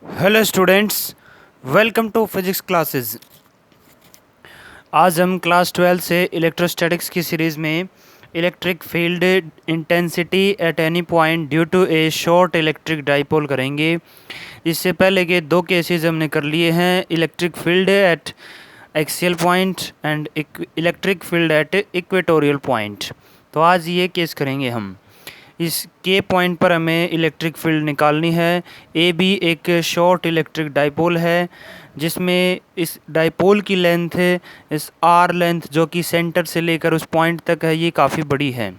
Hello students, welcome to physics classes. आज हम class 12 से इलेक्ट्रोस्टैटिक्स की सीरीज़ में electric field intensity at any point due to a short electric dipole करेंगे। इससे पहले के दो केसेस हमने कर लिए हैं, electric field at axial point and electric field at equatorial point. तो आज ये केस करेंगे हम। इस के पॉइंट पर हमें इलेक्ट्रिक फील्ड निकालनी है। ए बी एक शॉर्ट इलेक्ट्रिक डाइपोल है जिसमें इस डाइपोल की लेंथ इस आर लेंथ जो कि सेंटर से लेकर उस पॉइंट तक है, ये काफ़ी बड़ी है।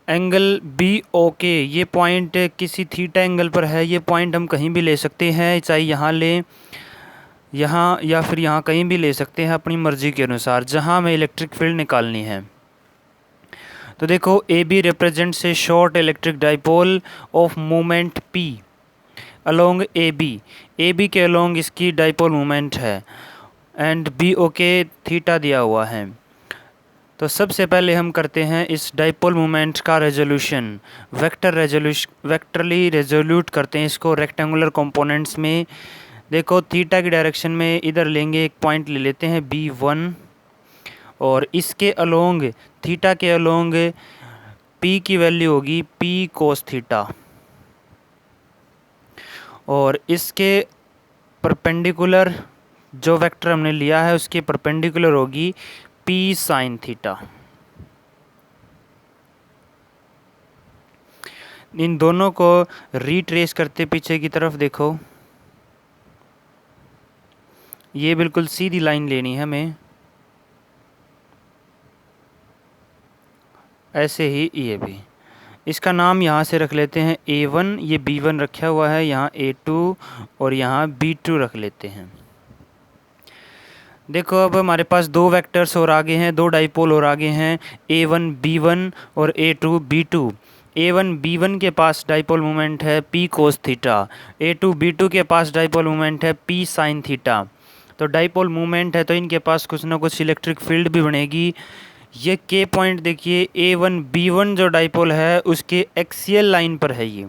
एंगल बी ओ के, ये पॉइंट किसी थीटा एंगल पर है। ये पॉइंट हम कहीं भी ले सकते हैं, चाहे यहाँ लें, यहाँ या फिर यहाँ कहीं भी ले सकते हैं अपनी मर्ज़ी के अनुसार, जहाँ हमें इलेक्ट्रिक फील्ड निकालनी है। तो देखो, A B represents a short electric dipole of moment P along A B. A B के अलोंग इसकी डाइपोल मोमेंट है एंड बी ओ के थीटा दिया हुआ है। तो सबसे पहले हम करते हैं इस डाइपोल मोमेंट का रेजोल्यूशन, वेक्टरली रेजोल्यूट करते हैं इसको रेक्टेंगुलर कंपोनेंट्स में। देखो, थीटा की डायरेक्शन में इधर लेंगे, एक पॉइंट ले लेते हैं B1 और इसके अलोंग, थीटा के अलोंग P की वैल्यू होगी P कोस थीटा और इसके परपेंडिकुलर जो वेक्टर हमने लिया है उसके परपेंडिकुलर होगी P साइन थीटा। इन दोनों को रीट्रेस करते पीछे की तरफ, देखो ये बिल्कुल सीधी लाइन लेनी है हमें, ऐसे ही ये भी। इसका नाम यहाँ से रख लेते हैं A1, ये B1 रखा हुआ है, यहाँ A2 और यहाँ B2 रख लेते हैं। देखो, अब हमारे पास दो वेक्टर्स और आगे हैं, दो डाइपोल और आगे हैं, A1 B1 और A2 B2। A1 B1 के पास डाइपोल मोमेंट है P cos theta, A2 B2 के पास डाइपोल मोमेंट है P साइन थीटा। तो डाइपोल मोमेंट है तो इनके पास कुछ ना कुछ इलेक्ट्रिक फील्ड भी बनेगी। ये के पॉइंट देखिए, A1 B1 जो डाइपोल है उसके एक्सियल लाइन पर है ये,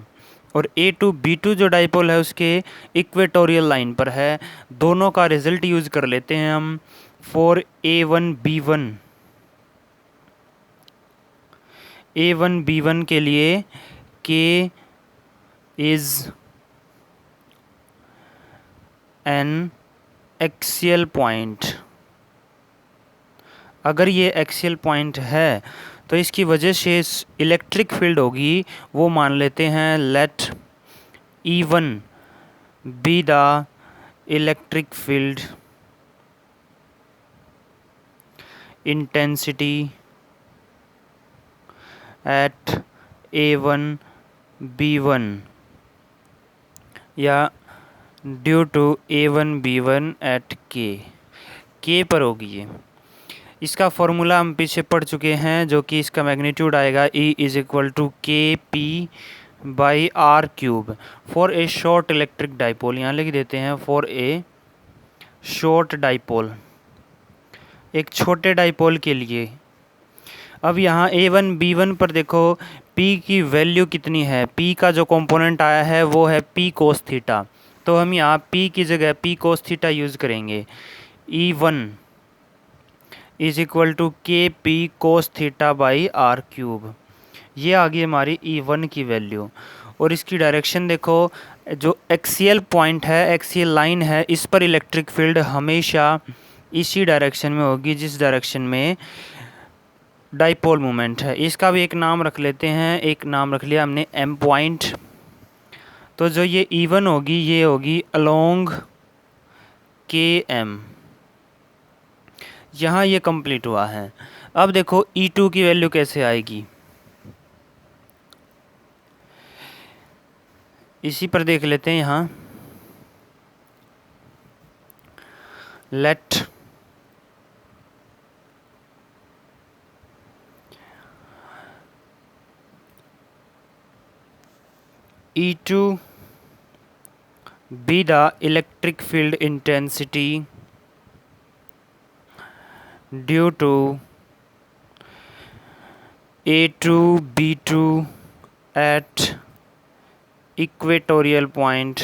और A2 B2 जो डाइपोल है उसके इक्वेटोरियल लाइन पर है। दोनों का रिजल्ट यूज़ कर लेते हैं हम for A1 B1। A1 B1 के लिए K is an axial point. अगर ये एक्सियल पॉइंट है तो इसकी वजह से इलेक्ट्रिक फील्ड होगी, वो मान लेते हैं let E1 be the electric field intensity at A1 B1 या due to A1 B1 eight के पर होगी ये। इसका फॉर्मूला हम पीछे पढ़ चुके हैं, जो कि इसका मैग्नीट्यूड आएगा E is equal to KP by R cube for a short electric dipole. यहाँ लिख देते हैं फॉर ए शॉर्ट डाइपोल, एक छोटे डाइपोल के लिए। अब यहाँ A1 B1 पर देखो P की वैल्यू कितनी है, P का जो कंपोनेंट आया है वो है P कोस थीटा। तो हम यहाँ P की जगह P कोस थीटा यूज़ करेंगे। E1 is equal to KP cos theta by R cube. ये आ गई हमारी E1 की वैल्यू। और इसकी डायरेक्शन देखो, जो एक्सियल पॉइंट है, एक्सियल लाइन है, इस पर इलेक्ट्रिक फील्ड हमेशा इसी डायरेक्शन में होगी जिस डायरेक्शन में डाइपोल मोमेंट है। इसका भी एक नाम रख लेते हैं, एक नाम रख लिया हमने M पॉइंट। तो जो ये E1 होगी ये होगी अलोंग KM। यहाँ ये कंप्लीट हुआ है। अब देखो E2 की वैल्यू कैसे आएगी, इसी पर देख लेते हैं। यहाँ late E2 be the electric field intensity due to A2 B2 at equatorial point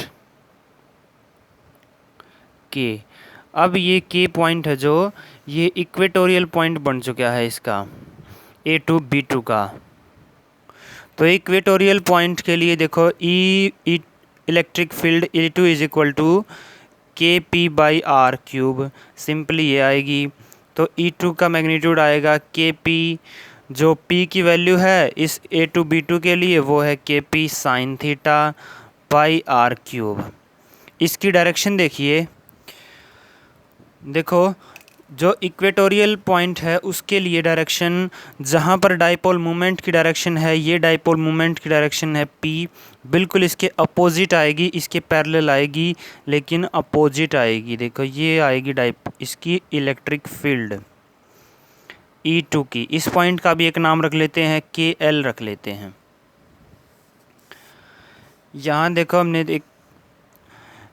के। अब ये के पॉइंट है जो ये इक्वेटोरियल पॉइंट बन चुका है इसका A2B2 का। तो इक्वेटोरियल पॉइंट के लिए देखो E electric field E2 is equal to KP/R³। Simply ये आएगी। तो E2 का मैग्नीट्यूड आएगा KP, जो P की वैल्यू है इस A2B2 के लिए वो है KP sin θ/R³। इसकी डायरेक्शन देखिए, देखो जो इक्वेटोरियल पॉइंट है उसके लिए डायरेक्शन, जहाँ पर डाइपोल मोमेंट की डायरेक्शन है, ये डाइपोल मोमेंट की डायरेक्शन है P, बिल्कुल इसके अपोजिट आएगी, इसके पैरेलल आएगी लेकिन अपोजिट आएगी। देखो ये आएगी इसकी इलेक्ट्रिक फील्ड E2 की। इस पॉइंट का भी एक नाम रख लेते हैं, KL रख लेते हैं। यहाँ देखो हमने एक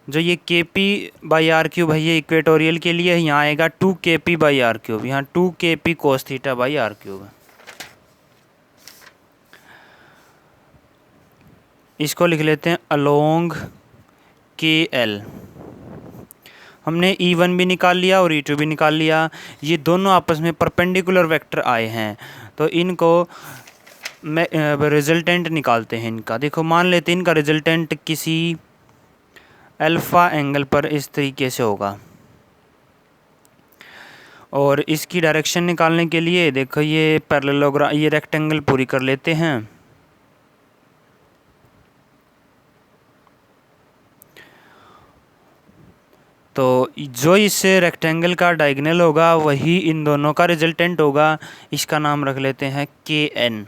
जो ये KP/R³ है ये इक्वेटोरियल के लिए, यहाँ आएगा 2 KP/R³, यहाँ 2 KP cos θ/R³। इसको लिख लेते हैं अलोंग KL। हमने E1 भी निकाल लिया और E2 भी निकाल लिया। ये दोनों आपस में परपेंडिकुलर वेक्टर आए हैं, तो इनको रिजल्टेंट निकालते हैं इनका। देखो मान लेते हैं इनका रिजल्टेंट किसी अल्फ़ा एंगल पर इस तरीके से होगा, और इसकी डायरेक्शन निकालने के लिए देखो ये पैरेललोग्राम, ये रेक्टेंगल पूरी कर लेते हैं। तो जो इस रेक्टेंगल का डायगोनल होगा वही इन दोनों का रिजल्टेंट होगा। इसका नाम रख लेते हैं KN।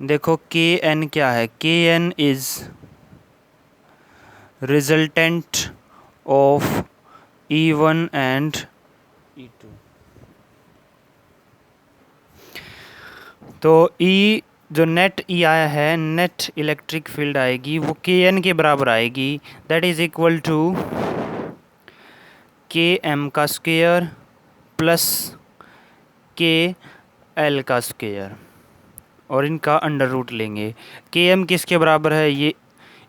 देखो KN क्या है, KN is resultant of E1 and E2। तो E जो नेट E आया है, नेट इलेक्ट्रिक फील्ड आएगी वो KN के बराबर आएगी, that is equal to KM का स्क्वायर प्लस KL का स्क्वायर, और इनका अंडर रूट लेंगे। KM किसके बराबर है, ये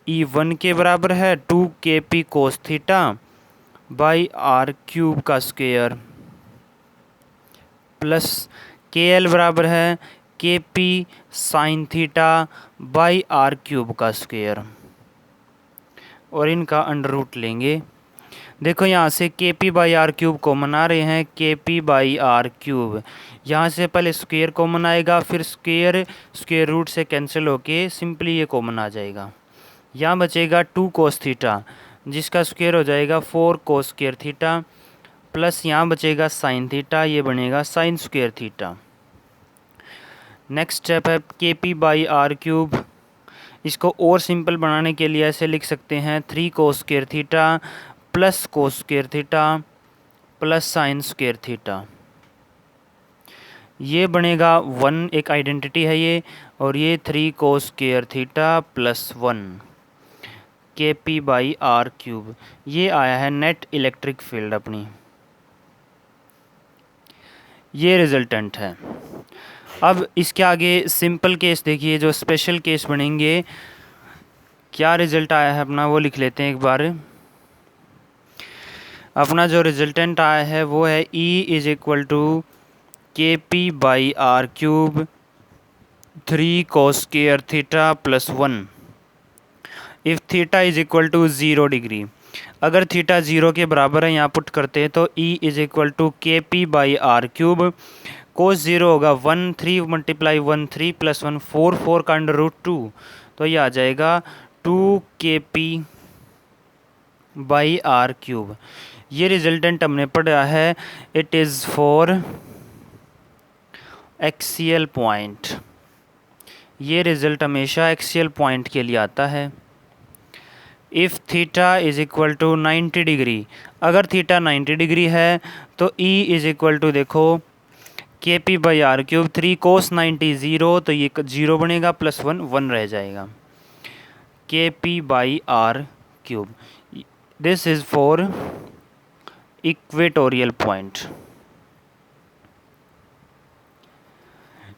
E1 के बराबर है 2 KP cos θ/R³ का स्क्वायर, प्लस KL बराबर है KP sin θ/R³ का स्क्वायर, और इनका अंडर रूट लेंगे। देखो यहाँ से KP/R³ कॉमन आ रहे हैं, KP/R³। यहाँ से पहले स्क्वायर कॉमन आएगा, फिर स्क्वायर रूट से कैंसिल होके सिंपली ये कॉमन आ जाएगा। यहाँ बचेगा 2 cos θ, जिसका स्क्वायर हो जाएगा 4 cos स्क्वायर θ, प्लस यहाँ बचेगा sin θ, ये बनेगा sin स्क्वायर θ। नेक्स्ट स्टेप है KP/R³। इसको और सिंपल बनाने के लिए ऐसे लिख सकते हैं 3 cos square θ plus cos square θ plus sin square θ। ये बनेगा 1, एक आइडेंटिटी है ये, और ये 3 cos स्क्वायर θ प्लस 1 KP/R³। ये आया है नेट इलेक्ट्रिक फील्ड अपनी, ये रिजल्टेंट है। अब इसके आगे सिंपल केस देखिए, जो स्पेशल केस बनेंगे, क्या रिजल्ट आया है अपना वो लिख लेते हैं एक बार। अपना जो रिजल्टेंट आया है वो है E is equal to KP/R³ 3 cos square θ plus 1 if theta is equal to 0 degree. अगर थीटा 0 के बराबर है, यहाँ पुट करते हैं तो E is equal to KP/R³, cos 0 होगा 1, 3 मल्टीप्लाई 1 3 प्लस 1 4, 4 का अंडर रूट 2, तो ये आ जाएगा 2 KP/R³। ये रिजल्टेंट हमने पढ़ा है, it is for axial point. ये रिज़ल्ट हमेशा एक्सियल पॉइंट के लिए आता है। If theta is equal to 90 degree, अगर थीटा 90 डिग्री है तो E इज इक्वल टू देखो KP/R³, 3 cos 90 0, तो ये 0 बनेगा, प्लस 1 1 रह जाएगा। KP/R³, this is for equatorial point.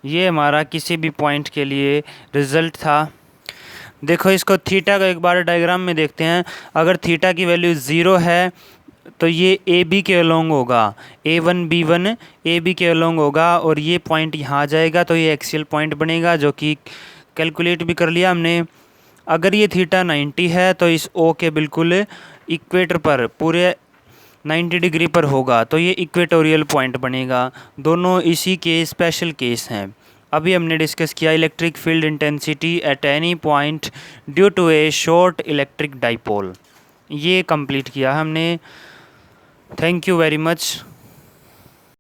ये हमारा किसी भी पॉइंट के लिए रिज़ल्ट था। देखो इसको थीटा का एक बार डायग्राम में देखते हैं। अगर थीटा की वैल्यू 0 है तो ये ए बी के अलोंग होगा, A1 B1 ए बी के अलोंग होगा और ये पॉइंट यहाँ आ जाएगा तो ये एक्सियल पॉइंट बनेगा, जो कि कैलकुलेट भी कर लिया हमने। अगर ये थीटा 90 है तो इस ओ के बिल्कुल इक्वेटर पर पूरे 90 डिग्री पर होगा, तो ये इक्वेटोरियल पॉइंट बनेगा। दोनों इसी के स्पेशल केस हैं। अभी हमने डिस्कस किया electric field intensity at any point due to a short electric dipole, ये कंप्लीट किया हमने। Thank you very much.